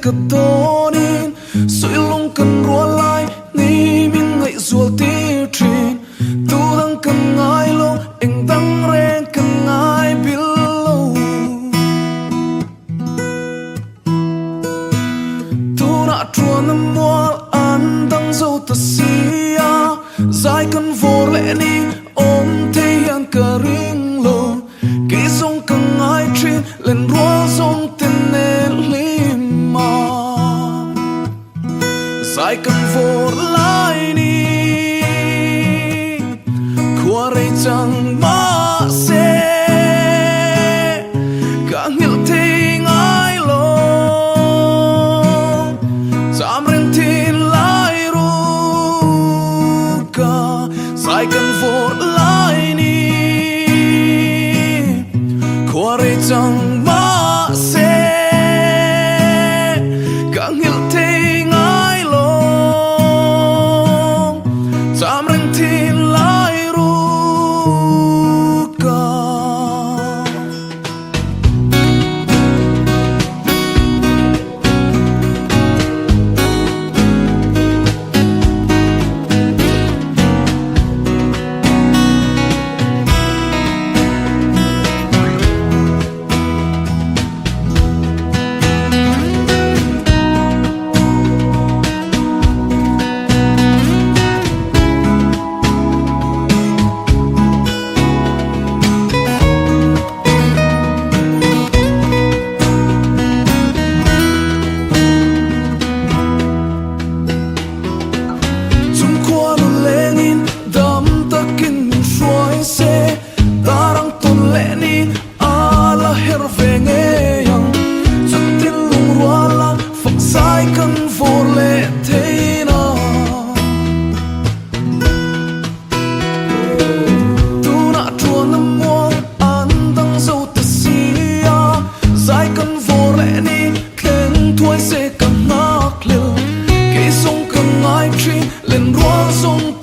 khát tonin suy lung cần rùa lại ni mình ngậy rùa ti trin tu đang cần ai lâu anh đang rèn cần ai biết lâu tu đã chua nằm mua ăn đang dâu ta xia dài cần vô lẽ ni ôm thấy anh cả riêng lâu kỹ sông cần ai trin lên rùa sông tên lima dài cần vô lại ni qua đây chẳng mà sẽ càng hiểu tình ai lo dámren tin lại ru cả dài cần vô lại ni qua đây chẳng mà sẽ càng hiểu tình ai lo dám ren tin lại ru cả dài cần vô lệ thế nào tu nã chua nằm mua ăn đang dâu ta xia dài cần vô lệ ni khen thuai sẽ càng ngạc liều kỹ sông cần ai chi lên rùa sông